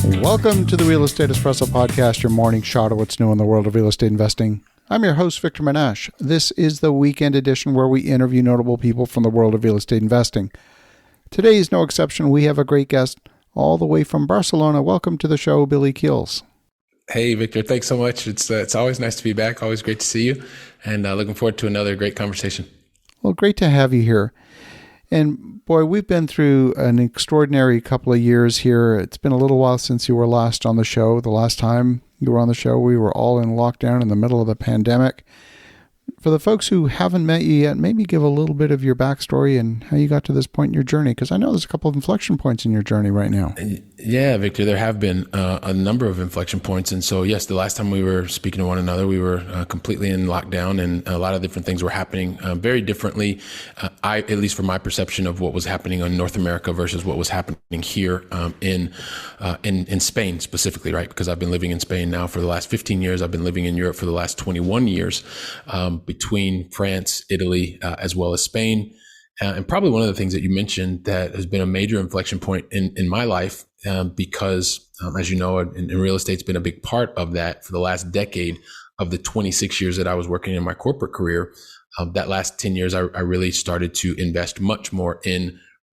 Welcome to the Real Estate Espresso Podcast, your morning shot of what's new in the world of real estate investing. I'm your host, Victor Menasce. This is the weekend edition where we interview notable people from the world of real estate investing. Today is no exception. We have a great guest all the way from Barcelona. Welcome to the show, Billy Keels. Hey, Victor. Thanks so much. It's always nice to be back. Always great to see you. And looking forward to another great conversation. Well, great to have you here. And boy, we've been through an extraordinary couple of years here. It's been a little while since you were last on the show. The last time you were on the show, we were all in lockdown in the middle of the pandemic. For the folks who haven't met you yet, maybe give a little bit of your backstory and how you got to this point in your journey, because I know there's a couple of inflection points in your journey right now. Yeah, Victor, there have been a number of inflection points. And so, yes, the last time we were speaking to one another, we were completely in lockdown and a lot of different things were happening very differently. At least from my perception of what was happening in North America versus what was happening here in Spain specifically, right? Because I've been living in Spain now for the last 15 years. I've been living in Europe for the last 21 years. Between France, Italy, as well as Spain. And probably one of the things that you mentioned that has been a major inflection point in my life, because as you know, in real estate's been a big part of that for the last decade of the 26 years that I was working in my corporate career. That last 10 years, I really started to invest much more in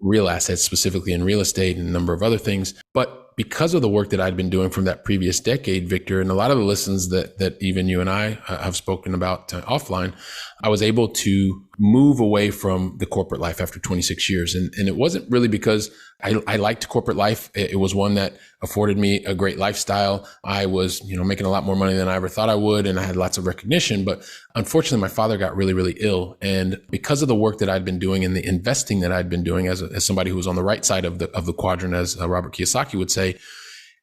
real assets, specifically in real estate and a number of other things. But because of the work that I'd been doing from that previous decade, Victor, and a lot of the lessons that even you and I have spoken about offline, I was able to move away from the corporate life after 26 years. And it wasn't really because I liked corporate life. It was one that afforded me a great lifestyle. I was, making a lot more money than I ever thought I would. And I had lots of recognition. But unfortunately, my father got really, really ill. And because of the work that I'd been doing and the investing that I'd been doing as somebody who was on the right side of the quadrant, as Robert Kiyosaki would say,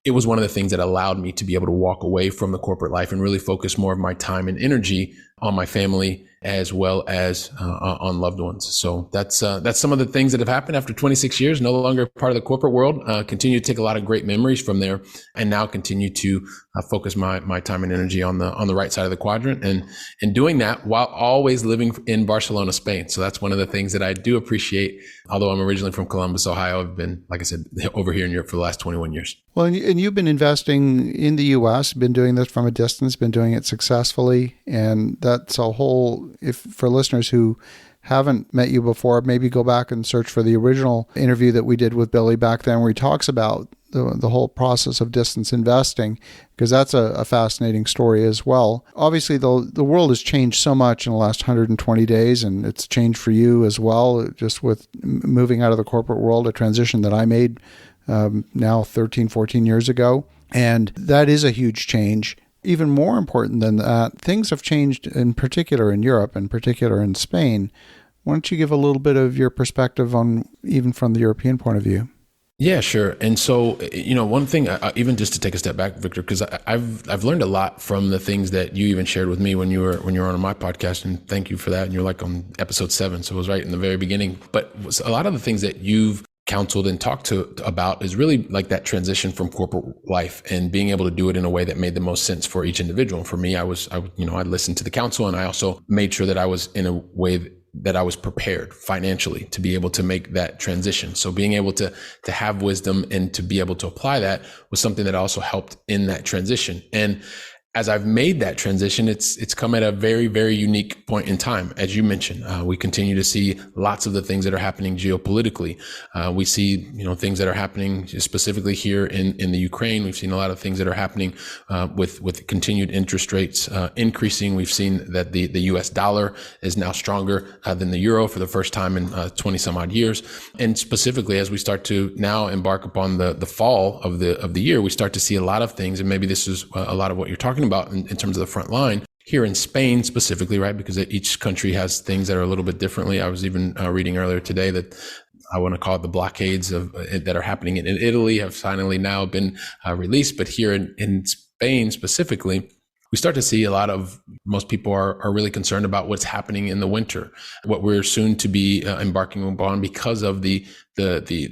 it was one of the things that allowed me to be able to walk away from the corporate life and really focus more of my time and energy on my family as well as on loved ones. So that's some of the things that have happened after 26 years, no longer part of the corporate world, continue to take a lot of great memories from there and now continue to focus my time and energy on the right side of the quadrant and doing that while always living in Barcelona, Spain. So that's one of the things that I do appreciate. Although I'm originally from Columbus, Ohio, I've been, like I said, over here in Europe for the last 21 years. Well, and you've been investing in the U.S., been doing this from a distance, been doing it successfully. And that's a whole, if for listeners who haven't met you before, maybe go back and search for the original interview that we did with Billy back then, where he talks about the whole process of distance investing, because that's a fascinating story as well. Obviously, the world has changed so much in the last 120 days, and it's changed for you as well, just with moving out of the corporate world, a transition that I made now 13, 14 years ago. And that is a huge change. Even more important than that, things have changed in particular in Europe, in particular in Spain. Why don't you give a little bit of your perspective on even from the European point of view? Yeah, sure. And so, one thing, even just to take a step back, Victor, because I've learned a lot from the things that you even shared with me when you were on my podcast, and thank you for that. And you're like on episode 7, so it was right in the very beginning. But a lot of the things that you've counseled and talked about is really like that transition from corporate life and being able to do it in a way that made the most sense for each individual. And for me, I listened to the counsel, and I also made sure that I was in a way that I was prepared financially to be able to make that transition. So being able to have wisdom and to be able to apply that was something that also helped in that transition. And as I've made that transition, it's come at a very, very unique point in time. As you mentioned, we continue to see lots of the things that are happening geopolitically. We see, things that are happening specifically here in the Ukraine. We've seen a lot of things that are happening with continued interest rates increasing. We've seen that the US dollar is now stronger than the euro for the first time in 20 some odd years. And specifically, as we start to now embark upon the fall of the year, we start to see a lot of things. And maybe this is a lot of what you're talking about in terms of the front line here in Spain specifically, right? Because each country has things that are a little bit differently. I was even reading earlier today that I want to call it the blockades that are happening in Italy have finally now been released. But here in Spain specifically, we start to see most people are really concerned about what's happening in the winter, what we're soon to be embarking upon because of the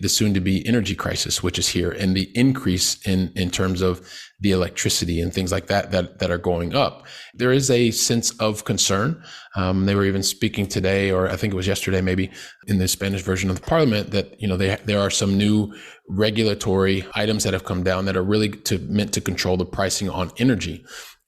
soon to be energy crisis, which is here, and the increase in terms of the electricity and things like that are going up. There is a sense of concern. They were even speaking today, or I think it was yesterday, maybe in the Spanish version of the parliament, that, there are some new regulatory items that have come down that are really meant to control the pricing on energy.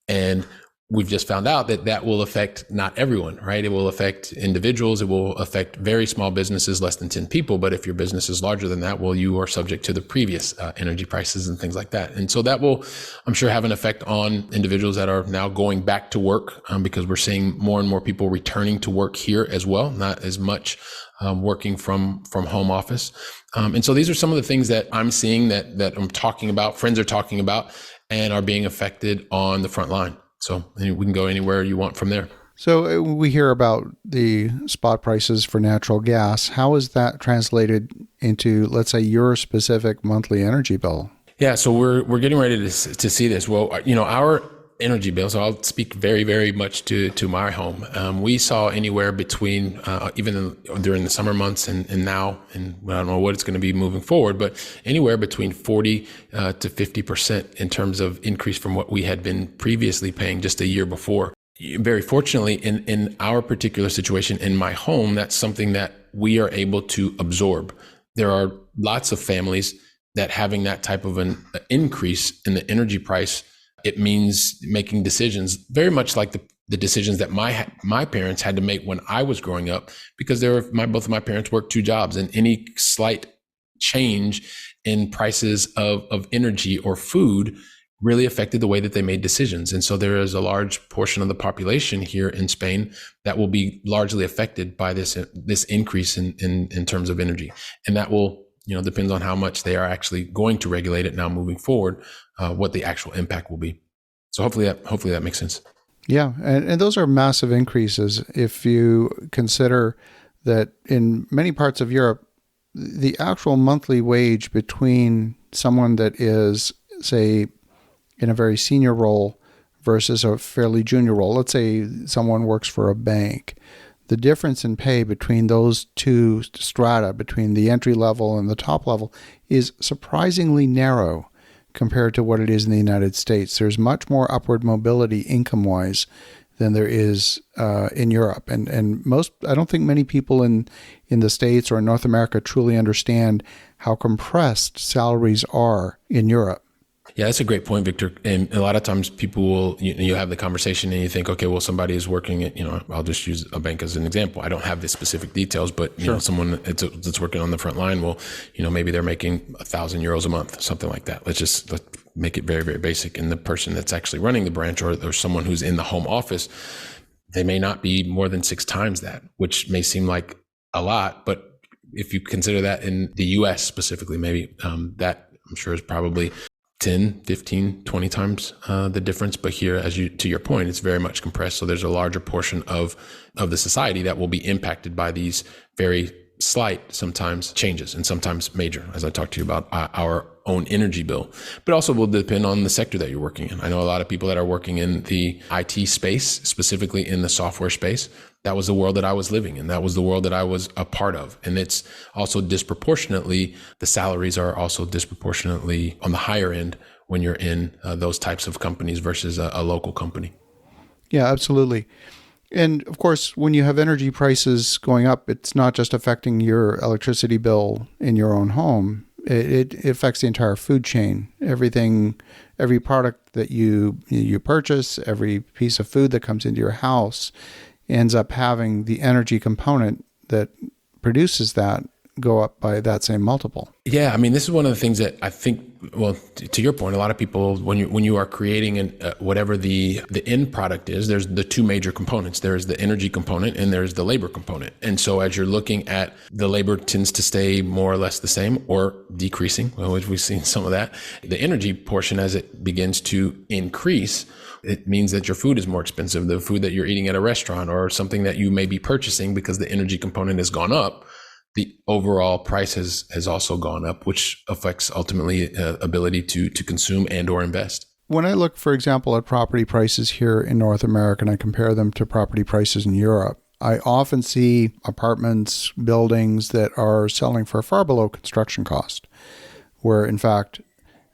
And we've just found out that will affect not everyone, right? It will affect individuals. It will affect very small businesses, less than 10 people. But if your business is larger than that, well, you are subject to the previous energy prices and things like that. And so that will, I'm sure, have an effect on individuals that are now going back to work, because we're seeing more and more people returning to work here as well, not as much working from home office. And so these are some of the things that I'm seeing that I'm talking about, friends are talking about, and are being affected on the front line. So we can go anywhere you want from there. So we hear about the spot prices for natural gas. How is that translated into, let's say, your specific monthly energy bill? Yeah, so we're getting ready to see this. Well, our energy bills, so I'll speak very, very much to my home. We saw anywhere between, even during the summer months and now, and I don't know what it's going to be moving forward, but anywhere between 40 to 50% in terms of increase from what we had been previously paying just a year before. Very fortunately, in our particular situation in my home, that's something that we are able to absorb. There are lots of families that having that type of an increase in the energy price, it means making decisions very much like the decisions that my parents had to make when I was growing up, because both of my parents worked two jobs, and any slight change in prices of energy or food really affected the way that they made decisions. And so there is a large portion of the population here in Spain that will be largely affected by this increase in terms of energy. And that will, depends on how much they are actually going to regulate it now moving forward, what the actual impact will be. So hopefully that makes sense. Yeah. And those are massive increases. If you consider that in many parts of Europe, the actual monthly wage between someone that is, say, in a very senior role versus a fairly junior role, let's say someone works for a bank, the difference in pay between those two strata, between the entry level and the top level, is surprisingly narrow compared to what it is in the United States. There's much more upward mobility income-wise than there is in Europe. And I don't think many people in the States or in North America truly understand how compressed salaries are in Europe. Yeah, that's a great point, Victor. And a lot of times people will, you have the conversation and you think, okay, well, somebody is working at, I'll just use a bank as an example. I don't have the specific details, but someone that's working on the front line will, maybe they're making €1,000 a month, something like that. Let's make it very, very basic. And the person that's actually running the branch or someone who's in the home office, they may not be more than 6 times that, which may seem like a lot, but if you consider that in the US specifically, maybe that I'm sure is probably 10, 15, 20 times the difference. But here, to your point, it's very much compressed. So there's a larger portion of the society that will be impacted by these very slight, sometimes changes, and sometimes major, as I talked to you about our own energy bill. But also will depend on the sector that you're working in. I know a lot of people that are working in the IT space, specifically in the software space. That was the world that I was living in. That was the world that I was a part of. And it's also disproportionately, the salaries are also disproportionately on the higher end when you're in those types of companies versus a local company. Yeah, absolutely. And of course, when you have energy prices going up, it's not just affecting your electricity bill in your own home. It affects the entire food chain. Every product that you purchase, every piece of food that comes into your house ends up having the energy component that produces that go up by that same multiple. Yeah, I mean, this is one of the things that I think, well, to your point, a lot of people, when you are creating whatever the end product is, there's the two major components. There's the energy component and there's the labor component. And so as you're looking at, the labor tends to stay more or less the same or decreasing. Well, we've seen some of that. The energy portion, as it begins to increase, it means that your food is more expensive. The food that you're eating at a restaurant or something that you may be purchasing because the energy component has gone up, the overall price has also gone up, which affects ultimately ability to consume and or invest. When I look, for example, at property prices here in North America and I compare them to property prices in Europe, I often see apartments, buildings that are selling for far below construction cost, where in fact,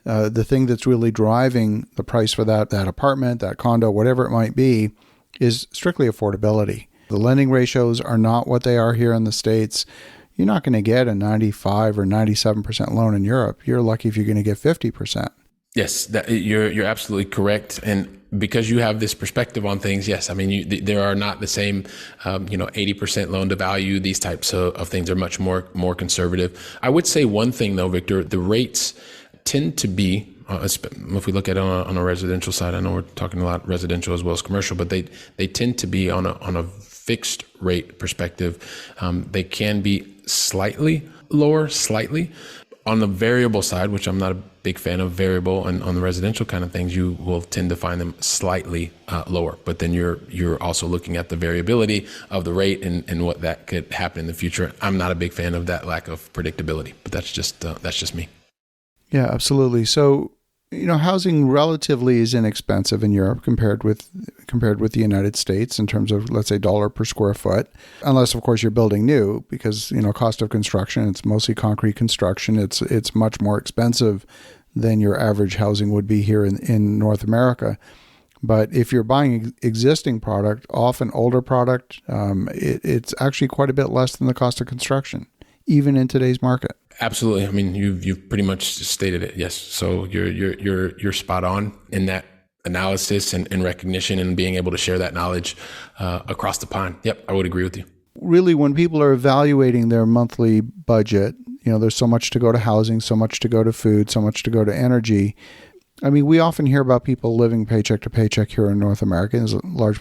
the thing that's really driving the price for that apartment, that condo, whatever it might be, is strictly affordability. The lending ratios are not what they are here in the States. You're not going to get a 95 or 97% loan in Europe. You're lucky if you're going to get 50%. Yes, you're absolutely correct. And because you have this perspective on things, yes, I mean, there are not the same, 80% loan to value. These types of things are much more conservative. I would say one thing though, Victor, the rates tend to be, if we look at it on a residential side, I know we're talking a lot residential as well as commercial, but they tend to be on a fixed rate perspective. They can be slightly lower, on the variable side, which I'm not a big fan of variable, and on the residential kind of things, you will tend to find them slightly lower. But then you're also looking at the variability of the rate and what that could happen in the future. I'm not a big fan of that lack of predictability, but that's just me. Yeah, absolutely. So, housing relatively is inexpensive in Europe compared with the United States in terms of, let's say, dollar per square foot, unless of course you're building new, because cost of construction, it's mostly concrete construction. It's much more expensive than your average housing would be here in North America. But if you're buying existing product, often older product, it's actually quite a bit less than the cost of construction, even in today's market. Absolutely. I mean, you've pretty much stated it. Yes. So you're spot on in that analysis and recognition and being able to share that knowledge across the pond. Yep, I would agree with you. Really, when people are evaluating their monthly budget, there's so much to go to housing, so much to go to food, so much to go to energy. I mean, we often hear about people living paycheck to paycheck here in North America. There's a large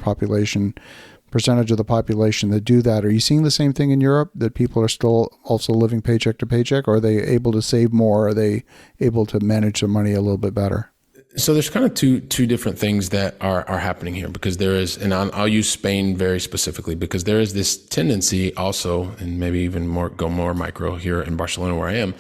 percentage of the population that do that. Are you seeing the same thing in Europe, that people are still also living paycheck to paycheck? Or are they able to save more? Are they able to manage their money a little bit better? So there's kind of two different things that are happening here, because there is, and I'll use Spain very specifically, because there is this tendency also, and maybe even more micro here in Barcelona where I am,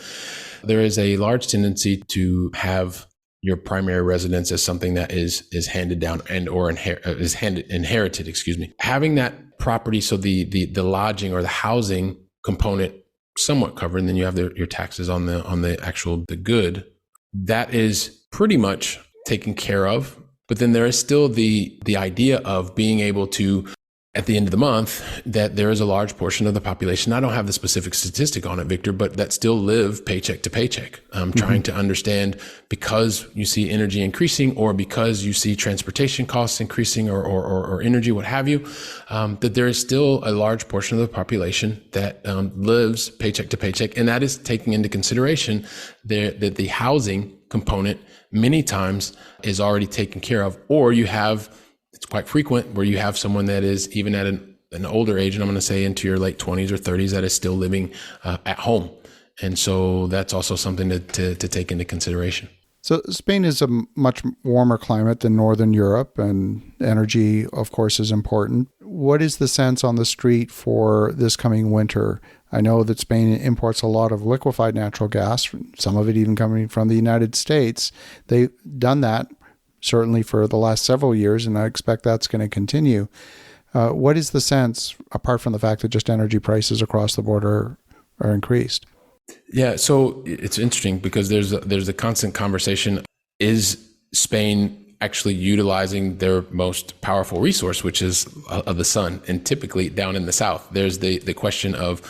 there is a large tendency to have your primary residence as something that is handed down and or inherited. Having that property, so the lodging or the housing component somewhat covered, and then you have your taxes on the actual the good, that is pretty much taken care of. But then there is still the idea of being able to, at the end of the month, that there is a large portion of the population, I don't have the specific statistic on it, Victor, but that still live paycheck to paycheck. Trying to understand, because you see energy increasing, or because you see transportation costs increasing, or energy, what have you, that there is still a large portion of the population that lives paycheck to paycheck. And that is taking into consideration that the housing component many times is already taken care of, or it's quite frequent where you have someone that is even at an older age, and I'm going to say into your late 20s or 30s, that is still living at home. And so that's also something to take into consideration. So Spain is a much warmer climate than Northern Europe, and energy, of course, is important. What is the sense on the street for this coming winter? I know that Spain imports a lot of liquefied natural gas, some of it even coming from the United States. They've done that certainly for the last several years, and I expect that's going to continue. What is the sense, apart from the fact that just energy prices across the border are increased? Yeah, so it's interesting because there's a constant conversation. Is Spain actually utilizing their most powerful resource, which is of the sun? And typically down in the south, there's the question of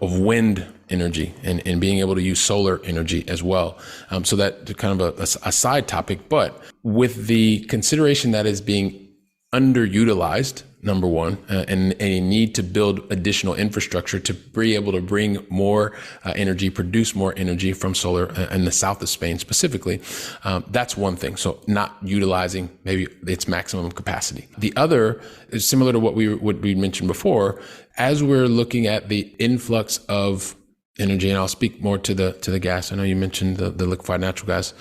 wind energy and being able to use solar energy as well. So that kind of a side topic, but with the consideration that is being underutilized, number one, and a need to build additional infrastructure to be able to bring more energy, produce more energy from solar in the south of Spain specifically. That's one thing. So not utilizing maybe its maximum capacity. The other is similar to what we mentioned before. As we're looking at the influx of energy, and I'll speak more to the gas. I know you mentioned the liquefied natural gas,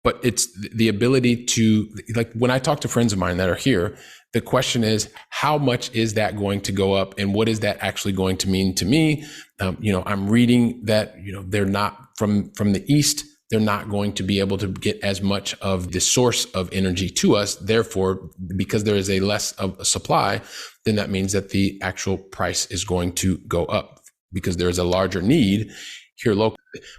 but it's the ability to, like when I talk to friends of mine that are here, the question is, how much is that going to go up, and what is that actually going to mean to me? I'm reading that they're not from the east. they're not going to be able to get as much of the source of energy to us. Therefore, because there is a less of a supply, then that means that the actual price is going to go up because there is a larger need here locally.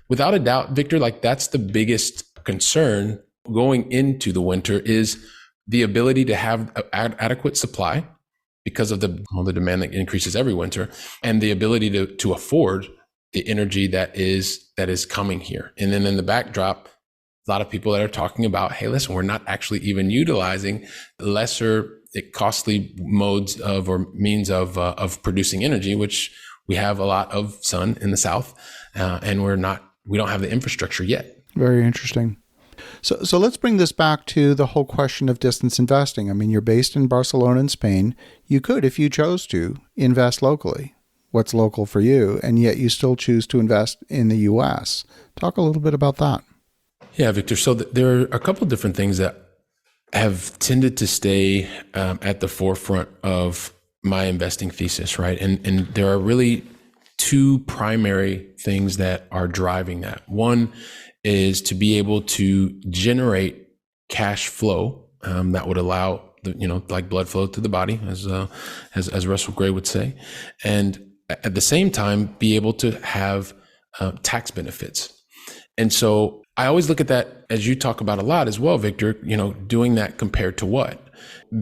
Without a doubt, Victor, like that's the biggest concern going into the winter is the ability to have adequate supply because of the demand that increases every winter, and the ability to afford the energy that is coming here. And then in the backdrop, a lot of people that are talking about, hey, listen, we're not actually even utilizing lesser costly modes of or means of producing energy, which we have a lot of sun in the South, and we don't have the infrastructure yet. Very interesting. So let's bring this back to the whole question of distance investing. I mean, you're based in Barcelona in Spain. You could, if you chose to, invest locally. What's local for you, and yet you still choose to invest in the U.S. Talk a little bit about that. Yeah, Victor. So there are a couple of different things that have tended to stay at the forefront of my investing thesis, right? And there are really two primary things that are driving that. One is to be able to generate cash flow that would allow like blood flow to the body, as Russell Gray would say, and at the same time be able to have tax benefits. And so I always look at that, as you talk about a lot as well, Victor, doing that compared to what?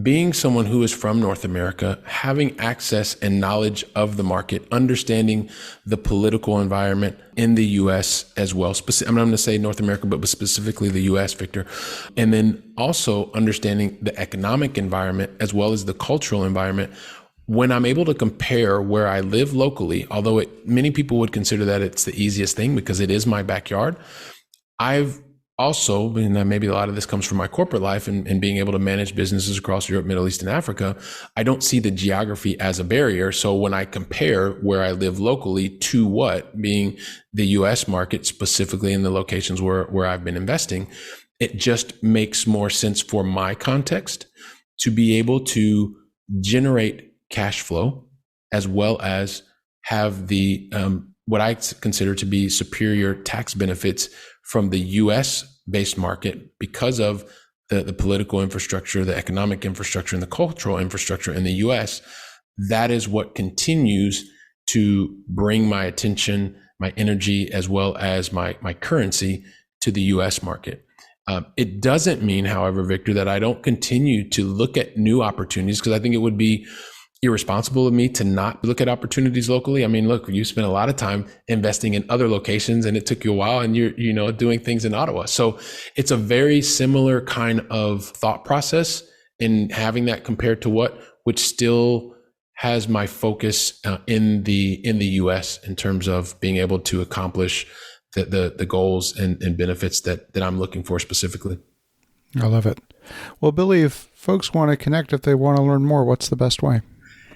Being someone who is from North America, having access and knowledge of the market, understanding the political environment in the U.S. as well. I'm not going to say North America, but specifically the U.S., Victor. And then also understanding the economic environment as well as the cultural environment. When I'm able to compare where I live locally, although many people would consider that it's the easiest thing because it is my backyard, I've also, and maybe a lot of this comes from my corporate life and being able to manage businesses across Europe, Middle East, and Africa, I don't see the geography as a barrier. So when I compare where I live locally to what, being the U.S. market, specifically in the locations where I've been investing, it just makes more sense for my context to be able to generate cash flow as well as have the what I consider to be superior tax benefits from the U.S. based market because of the political infrastructure, the economic infrastructure, and the cultural infrastructure in the U.S. That is what continues to bring my attention, my energy, as well as my currency to the U.S. market. It doesn't mean, however, Victor, that I don't continue to look at new opportunities, because I think it would be irresponsible of me to not look at opportunities locally. I mean, look, you spent a lot of time investing in other locations and it took you a while, and you're doing things in Ottawa. So it's a very similar kind of thought process in having that compared to which still has my focus in the US in terms of being able to accomplish the goals and benefits that I'm looking for specifically. I love it. Well, Billy, if folks want to connect, if they want to learn more, what's the best way?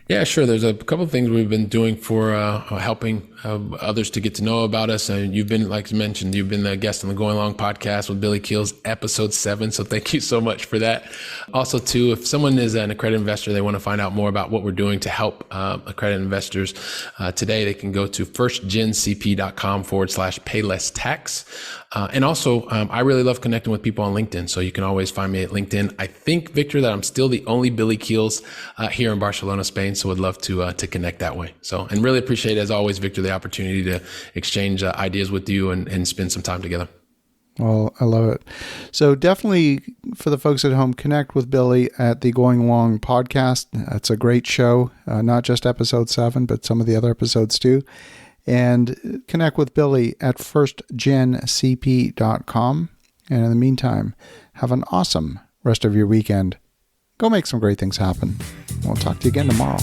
Yeah, sure. There's a couple of things we've been doing for helping others to get to know about us. You've been, like you mentioned, you've been the guest on the Going Long podcast with Billy Keels, episode 7. So thank you so much for that. Also, too, if someone is an accredited investor, they want to find out more about what we're doing to help accredited investors today, they can go to firstgencp.com/paylesstax. And also, I really love connecting with people on LinkedIn. So you can always find me at LinkedIn. I think, Victor, that I'm still the only Billy Keels here in Barcelona, Spain. So would love to connect that way. So, and really appreciate, as always, Victor, the opportunity to exchange ideas with you and spend some time together. Well, I love it. So definitely, for the folks at home, connect with Billy at the Going Long podcast. It's a great show, not just episode 7, but some of the other episodes too. And connect with Billy at firstgencp.com. And in the meantime, have an awesome rest of your weekend. Go make some great things happen. We'll talk to you again tomorrow.